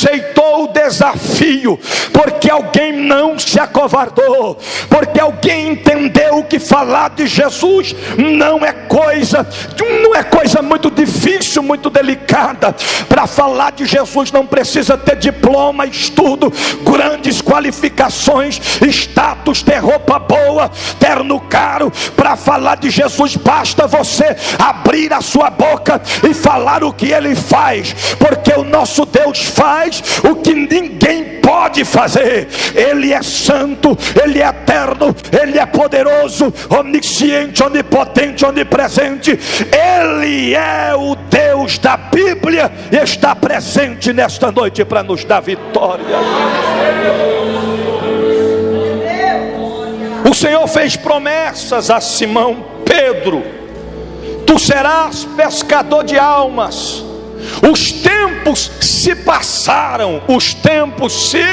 aceitou o desafio, porque alguém não se acovardou, porque alguém entendeu que falar de Jesus não é coisa muito difícil, muito delicada. Para falar de Jesus não precisa ter diploma, estudo, grandes qualificações, status, ter roupa boa, terno caro. Para falar de Jesus basta você abrir a sua boca e falar o que Ele faz, porque o nosso Deus faz o que ninguém pode fazer. Ele é santo, Ele é eterno, Ele é poderoso, onisciente, onipotente, onipresente. Ele é o Deus da Bíblia e está presente nesta noite para nos dar vitória. O Senhor fez promessas a Simão Pedro: tu serás pescador de almas. Os tempos se passaram, os tempos se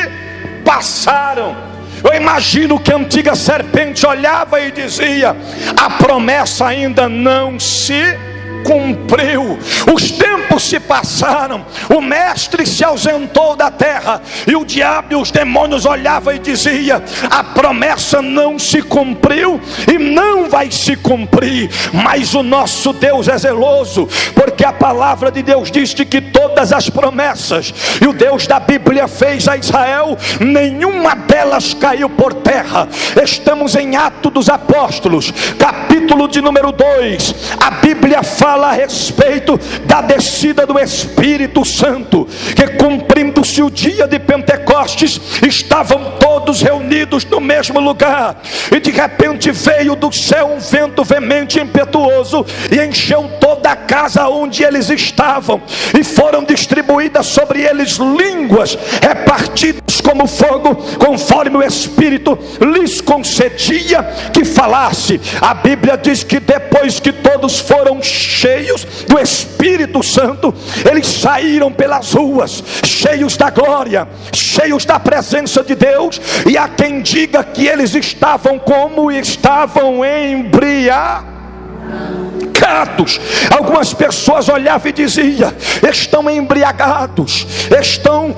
passaram. Eu imagino que a antiga serpente olhava e dizia: a promessa ainda não se cumpriu. Os tempos se passaram, o mestre se ausentou da terra, e o diabo e os demônios olhavam e diziam: a promessa não se cumpriu e não vai se cumprir. Mas o nosso Deus é zeloso, porque a palavra de Deus diz que todas as promessas e o Deus da Bíblia fez a Israel, nenhuma delas caiu por terra. Estamos em Atos dos Apóstolos, capítulo de número 2. A Bíblia fala a respeito da descida do Espírito Santo, que cumprindo-se o dia de Pentecostes, estavam todos reunidos no mesmo lugar, e de repente veio do céu um vento veemente e impetuoso, e encheu toda a casa onde eles estavam, e foram distribuídas sobre eles línguas repartidas como fogo, conforme o Espírito lhes concedia que falasse. A Bíblia diz que depois que todos foram cheios do Espírito Santo, eles saíram pelas ruas, cheios da glória, cheios da presença de Deus. E há quem diga que eles estavam como estavam embriagados. Algumas pessoas olhavam e diziam: estão embriagados, estão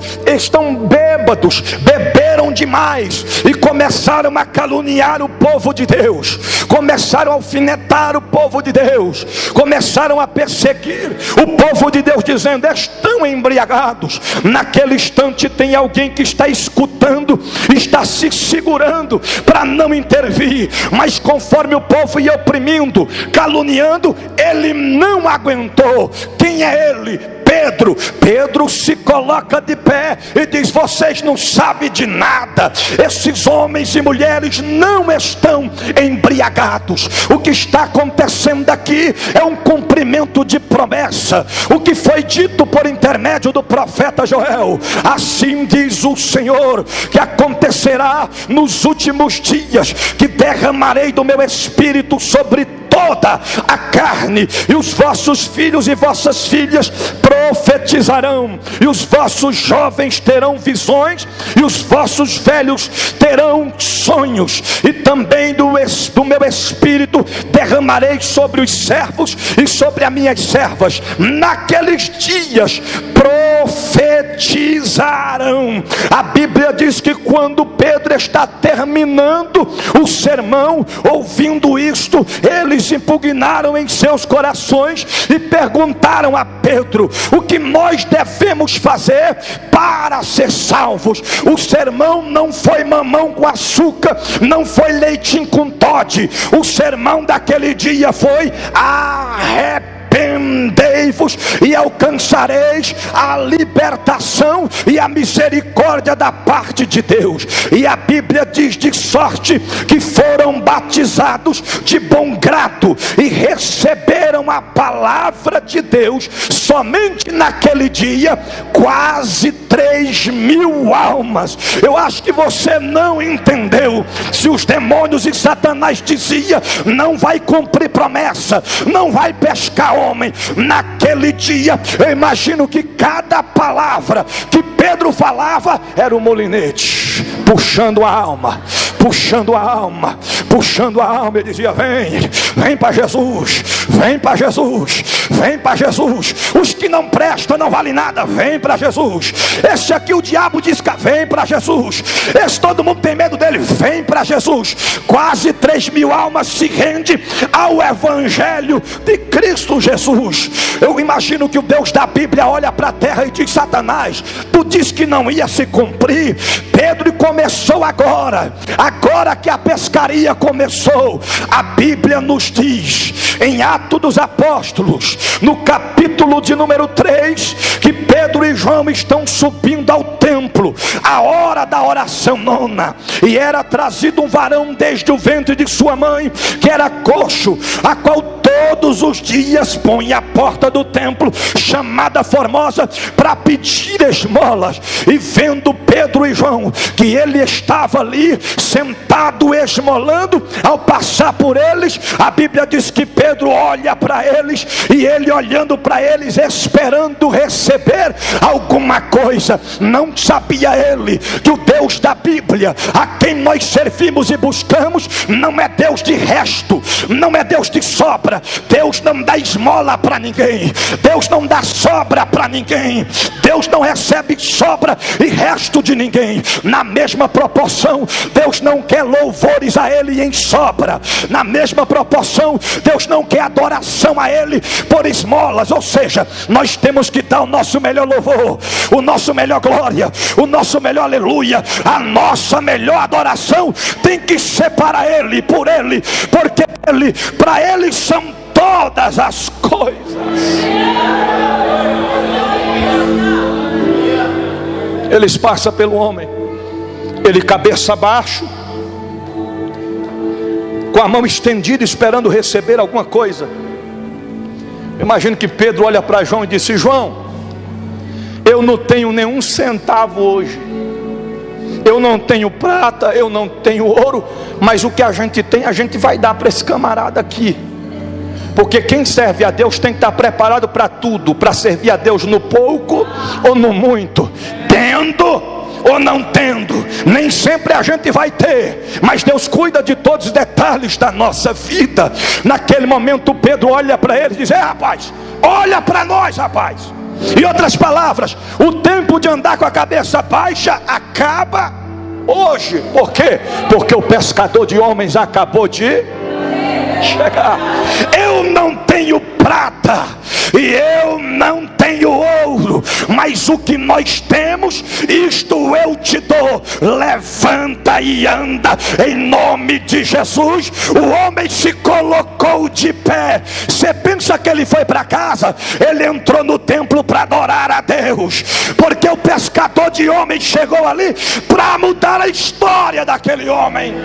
bêbados, beberam demais, e começaram a caluniar o povo de Deus, começaram a alfinetar o povo de Deus, começaram a perseguir o povo de Deus, dizendo: estão embriagados. Naquele instante tem alguém que está escutando, está se segurando para não intervir, mas conforme o povo ia oprimindo, caluniando, ele não aguentou. Quem é ele? Pedro. Pedro se coloca de pé e diz: vocês não sabem de nada, esses homens e mulheres não estão embriagados. O que está acontecendo aqui é um cumprimento de promessa, o que foi dito por intermédio do profeta Joel. Assim diz o Senhor que acontecerá nos últimos dias, que derramarei do meu espírito sobre toda a carne, e os vossos filhos e vossas filhas profetizarão, e os vossos jovens terão visões, e os vossos velhos terão sonhos, e também do meu espírito derramarei sobre os servos e sobre as minhas servas. Naqueles dias profetizarão. A Bíblia diz que quando Pedro está terminando o sermão, ouvindo isto, eles impugnaram em seus corações e perguntaram a Pedro: o que nós devemos fazer para ser salvos? O sermão não foi mamão com açúcar, não foi leitinho com Toddy. O sermão daquele dia foi: arrependei-vos e alcançareis a libertação e a misericórdia da parte de Deus. E a Bíblia diz: de sorte que foram batizados de bom grado e receberam a palavra de Deus. Somente naquele dia, quase 3.000 almas. Eu acho que você não entendeu. Se os demônios e Satanás diziam: não vai cumprir promessa, não vai pescar homem, naquele dia eu imagino que cada palavra que Pedro falava era um molinete, puxando a alma, puxando a alma, puxando a alma. Ele dizia: vem para Jesus, vem para Jesus, vem para Jesus. Os que não prestam, não vale nada, vem para Jesus. Esse aqui o diabo diz que vem para Jesus. Esse todo mundo tem medo dele, vem para Jesus. Quase 3.000 almas se rendem ao evangelho de Cristo Jesus. Eu imagino que o Deus da Bíblia olha para a terra e diz: Satanás, tu disse que não ia se cumprir. Pedro, começou agora que a pescaria começou. A Bíblia nos diz em Atos dos Apóstolos, no capítulo de número 3, que Pedro e João estão subindo ao templo, a hora da oração nona, e era trazido um varão desde o ventre de sua mãe, que era coxo, a qual todos os dias põe à porta do templo, chamada Formosa, para pedir esmolas. E vendo Pedro e João que ele estava ali sentado esmolando, ao passar por eles, a Bíblia diz que Pedro olha para eles, e ele olhando para eles, esperando receber alguma coisa. Não sabia ele que o Deus da Bíblia, a quem nós servimos e buscamos, não é Deus de resto, não é Deus de sobra. Deus não dá esmola para ninguém, Deus não dá sobra para ninguém, Deus não recebe sobra e resto de ninguém. Na mesma proporção, Deus não quer louvores a Ele em sobra. Na mesma proporção, Deus não quer adoração a Ele por esmolas. Ou seja, nós temos que dar o nosso melhor louvor, o nosso melhor glória, o nosso melhor aleluia. A nossa melhor adoração tem que ser para Ele, por Ele, porque Ele, para Ele são todas as coisas. Eles passam pelo homem, ele cabeça abaixo, com a mão estendida, esperando receber alguma coisa. Imagino que Pedro olha para João e disse: João, eu não tenho nenhum centavo hoje, eu não tenho prata, eu não tenho ouro, mas o que a gente tem, a gente vai dar para esse camarada aqui. Porque quem serve a Deus tem que estar preparado para tudo, para servir a Deus no pouco ou no muito, tendo ou não tendo. Nem sempre a gente vai ter, mas Deus cuida de todos os detalhes da nossa vida. Naquele momento Pedro olha para ele e diz: rapaz, olha para nós, rapaz. Em outras palavras, o tempo de andar com a cabeça baixa acaba hoje. Por quê? Porque o pescador de homens acabou de chegar. Eu não tenho prata e eu não tenho ouro, mas o que nós temos, isto eu te dou. Levanta e anda em nome de Jesus. O homem se colocou de pé. Você pensa que ele foi para casa? Ele entrou no templo para adorar a Deus, porque o pescador de homens chegou ali para mudar a história daquele homem.